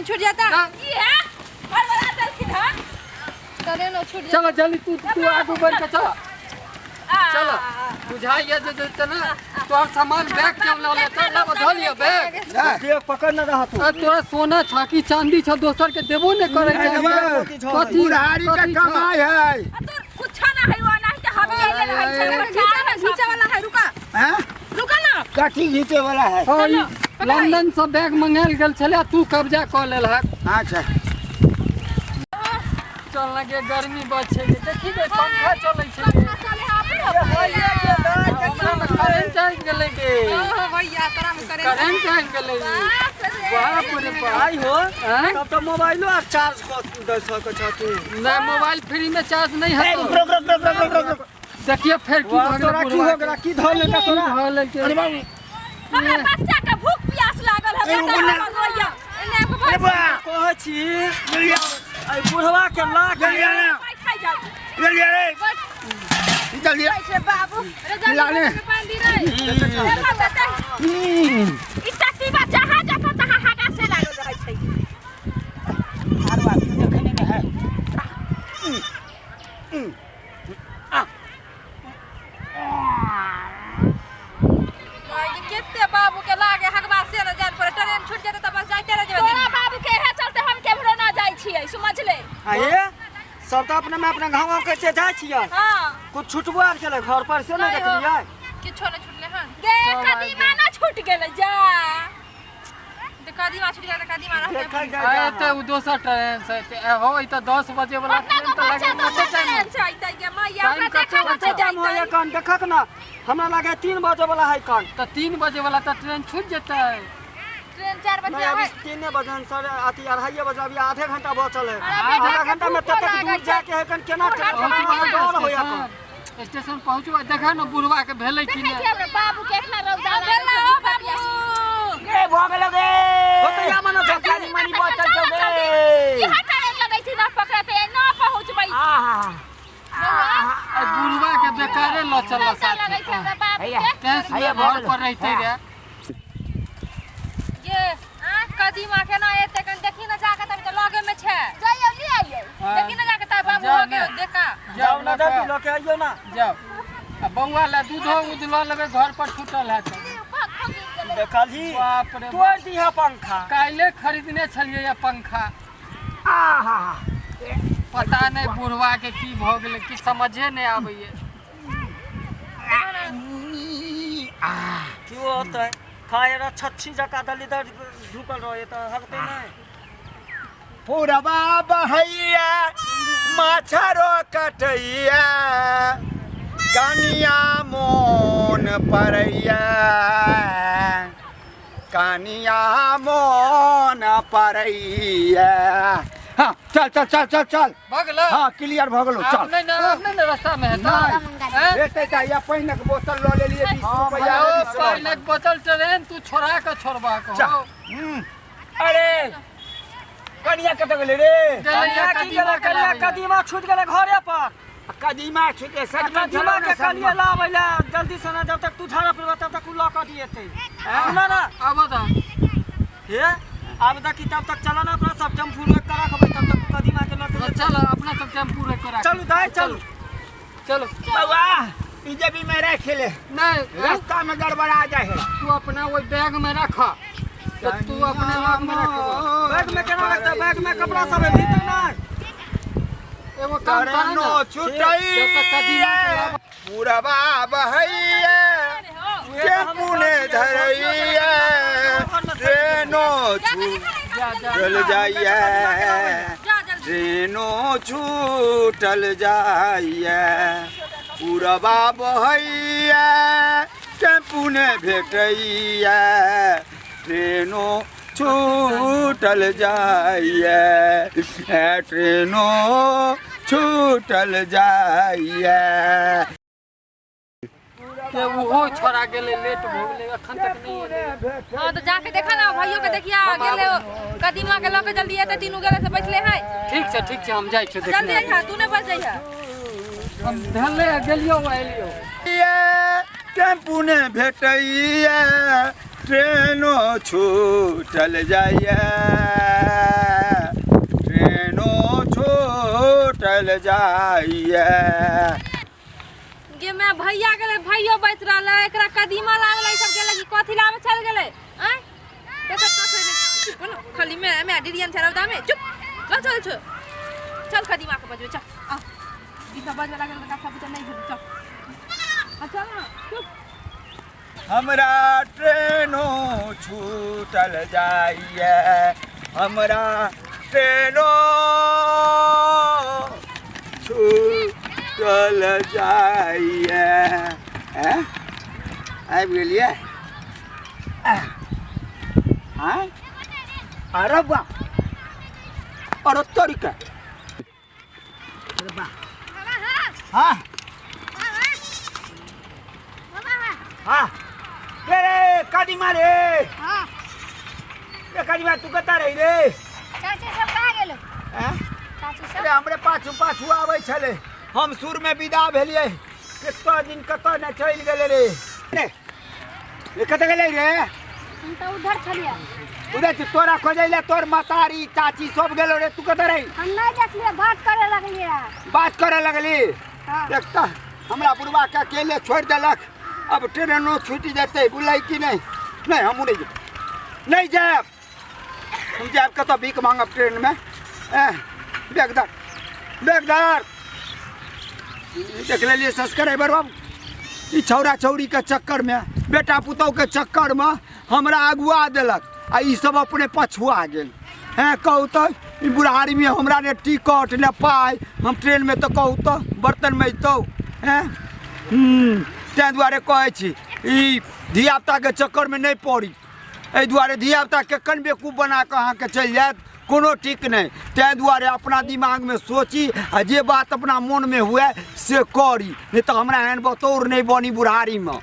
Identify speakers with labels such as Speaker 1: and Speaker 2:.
Speaker 1: छूट जाता
Speaker 2: ये है बड़ा दलखिन है
Speaker 1: ट्रेन छूट जाता।
Speaker 3: चलो जल्दी तू आगू बढ़ के चल चलो बुझाइए जे ना तोहर सामान बैग के लेता ला बधल ये बैग
Speaker 4: बैग पकड़ न रहा तू।
Speaker 3: तोरा सोना छाकी चांदी छ दोसर के देबो ने करे
Speaker 4: कथी बुढ़ारी के कमाई है।
Speaker 2: तो कुछ ना है वो नहीं तो हम ले ले
Speaker 1: घीचे वाला है रुका
Speaker 4: हैं
Speaker 2: रुका ना
Speaker 4: कथी घीचे वाला है।
Speaker 3: लंदन से बैग मंगाल गेल छले तू कब्जा क लेल है।
Speaker 4: अच्छा
Speaker 3: चल लगे गर्मी बचे देखी दे पंखा चलै छै करंट आ गेलै के
Speaker 1: भैया तोरा में करे
Speaker 3: करंट आ गेलै बाप रे
Speaker 4: भाई हो तब तो मोबाइलो और चार्ज कर सक छ तू।
Speaker 3: ना मोबाइल फ्री में चार्ज नहीं है
Speaker 4: रुक
Speaker 3: देखिए फिर की हो
Speaker 4: तोरा की हो गला की धोल ले का तोरा
Speaker 3: हो ले के
Speaker 4: अरे बाबू
Speaker 2: हमरा बच्चा के भूख प्यास लागल है भैया एने को
Speaker 4: कहै छी मिलिया आई बुढ़वा के लाग
Speaker 2: खाई जाओ
Speaker 4: मिलिया रे चल दिया
Speaker 2: से बाबू
Speaker 4: लाने
Speaker 2: बांधी रे ई टट्टी बा जहां जता तहां हागा से लागल रहै छै।
Speaker 4: हर बात देखने में है।
Speaker 1: केते बाबू के लागे हगवा से न जान पर ट्रेन छूट जाता त बस जाते रह जेबे।
Speaker 2: तोरा बाबू के है चलते हम केमरो ना जाई छियै समझ ले।
Speaker 4: आये सब तो अपने में अपने गाँव के चे जाय छियै।
Speaker 2: हां
Speaker 4: कुछ छुटबो आर केले घर पर से न देखलियै
Speaker 1: किछो न छूटले हन
Speaker 2: गे कदीमा ना छूट गेलै जा
Speaker 1: त कदीमा छूट जाता कदीमा रहते
Speaker 4: देखल जाय
Speaker 3: आए ते उ दोसर ट्रेन से हो ई त 10 बजे वाला ट्रेन त लगे कते टाइम
Speaker 1: छै त के मैया
Speaker 3: टाइम
Speaker 1: का
Speaker 3: कते
Speaker 1: देखा
Speaker 4: कते टाइम होय कान देखक ना हमरा लागे 3 बजे वाला है कान।
Speaker 3: त 3 बजे वाला त ट्रेन छूट जेतै।
Speaker 1: ट्रेन 4 बजे
Speaker 4: नहीं अभी
Speaker 1: है
Speaker 4: 3 बजे साढ़े अथी 2:30 बजे अभी आधे घंटा बचल है।
Speaker 1: अरे
Speaker 4: आधा घंटा में तक दूर जाके है कन केना डर होया तो
Speaker 3: स्टेशन पहुंचबा देखा न बुढ़वा के भेलै कि
Speaker 2: देखै
Speaker 3: नै
Speaker 2: छी हमरा बाबू के इतना रौदा
Speaker 1: बेला हो बाबू
Speaker 4: ए भगल गे होतैया मन जल्दी मनी बचल छ गे
Speaker 2: ई हटाए लगै छी ना पकड़े पे ना पहुंचबै
Speaker 3: आ बुढ़वा के बेकारे ल चल
Speaker 2: लगै छी हमरा बाबू के
Speaker 3: टेंस में घर पर रहते रे
Speaker 1: ये कदीमा के ना एते कन देखी न जाके तब त लगे में छै
Speaker 2: जाइयो ले आइयो
Speaker 1: देखी न जाके त बाबू हो गए देखा
Speaker 4: जाओ ना जल्दी लेके आइयो ना
Speaker 3: जाओ आ बउवा ला दूधो उजला लेबे घर पर छूटल है
Speaker 4: देखली
Speaker 3: बाप रे
Speaker 4: तोड़ दिया पंखा
Speaker 3: काइले खरीदने छलिए ये पंखा
Speaker 4: आहा
Speaker 3: पता नहीं बुढ़वा के की भ गेलै की समझे नहीं आबैये
Speaker 4: क्यों होता है खाए रा छच्छी जका दली दर ढुकल रहे तो हकते नहीं पूरबा बहैया माछरो कटैया कनिया मोन परैया कनिया मोन परैया। हाँ चल चल चल चल चल
Speaker 3: भगलो
Speaker 4: हाँ क्लियर भगलो चल
Speaker 3: नहीं रास्ता में है तो
Speaker 4: देखते चाहिए पानी के बोतल लो ले लिए 20 रुपया
Speaker 3: पानी के बोतल ट्रेन तू छोड़ा के छोड़बा को
Speaker 4: अरे कनिया कत गेले रे
Speaker 3: कनिया
Speaker 4: कनिया कदीमा छूट गेले घरे पर कदीमा छूटे कदीमा के कनिया लावेला जल्दी से ना जब तक तू थाना पर तब तक ला कट जेते सुना ना
Speaker 3: अब बता
Speaker 4: हे अब तक तब तक चला ना अपना सब टेम्पू में करा खबर तब तक कदीमा के लगे
Speaker 3: चलो अपना सब टेम्पू रे करा
Speaker 4: चलो दाई चलो
Speaker 3: चलो
Speaker 4: बाबा इजे भी मेरा खेले
Speaker 3: नहीं
Speaker 4: रास्ता में गड़बड़ा जाए
Speaker 3: तू अपना वो बैग में रख तो तू अपने बैग में रख
Speaker 4: बैग में केना रखता बैग में कपड़ा सब है भीतर ना
Speaker 3: एगो काम कर
Speaker 4: नो छुटई
Speaker 3: जब तक कदीमा
Speaker 4: पूरबा बहैया टेम्पू ने धरैया ट्रेनो छूटल जाइया ट्रेनो छूटल जाइया पूरबा बहैया टेम्पू ने भेटैया ट्रेनो छूटल जाइया ट्रेनो छूटल जाइया
Speaker 3: के वो छोड़ा गेले लेट हो गेले अखन तक नहीं एले।
Speaker 1: हां तो जाके देखा ना भाइयों के देखिया गेले कदीमा के लके जल्दी एते तीनों गेले से बचले है
Speaker 3: ठीक छै हम जाय छै
Speaker 1: जल्दी
Speaker 3: देखने
Speaker 1: आ तू ने बच जाइया
Speaker 3: हम धले गेलियो एलियो
Speaker 4: टेम्पू ने भेटैया ट्रेनो छूटल जाइया। जाइए।
Speaker 1: गे मैं भैया गेले भैयो बैठ रहल एकरा कदीमा लागल ई सब गेले कि कथि लावे चल गेले हैं देखत ना चुप न खाली मैं डिरियन छरवदा में चुप चल चल कदीमा के बजवे चल आ ई सब बजवे लागल त सब नहीं भेल चल चल ना चुप
Speaker 4: हमरा ट्रेनो छूटल जाइए, हमरा ट्रेनो छूटल जाइए। आबि गेलिए? अरे बा अरे तरीका हाँ हाँ रे कदीमा रे कदीमा तू कता रही रे?
Speaker 2: चाची सब कहाँ गेलो?
Speaker 4: हैं?
Speaker 2: चाची सब
Speaker 4: अरे हमरे पाछू पाछू आबै छले, हम सुर में विदा भेलिए, कितना दिन कत न चल गेले रे। ये कत गेले रे?
Speaker 2: हम तो उधर छलिए।
Speaker 4: उधर तोरा खोजैले तोर मतारी चाची सब गेलो रे, तू कत रही?
Speaker 2: हम नहीं देखलिए, बात करे लगलिए।
Speaker 4: बात करे लगली?
Speaker 2: हाँ।
Speaker 4: देखता हमरा बुढ़वा के अकेले छोड़ देलक, अब ट्रेनो छूट जाते बुलाई कि नहीं? नहीं हम नहीं जाए, हम जाए कत भीख मांगब ट्रेन में। बेगदार बेगदार देख लिये सब्सक्राइबर बाबू, ई छौरा छौरी के चक्कर में, बेटा पुतौह के चक्कर में हमरा अगुआ देलक आ ई सब अपने पछुआ गेल। हैं कहू तो ई बुढ़ारी में हमरा ने टिकट ने पाई, हम ट्रेन में तो कहू तो बर्तन में तो हैं तैं दुआरे कहै छी ई धियापुता के चक्कर में नहीं पड़ी, एहि दुआरे धियापुता के कन बेवकूफ बना के अहाँके चलि जायत कोनो ठीक नहीं। तैं दुआरे अपना दिमाग में सोची आ जे बात अपना मन में हुए से करी, नहीं तो हमरा एहन बतौर नहीं बनी बुढ़ारी में।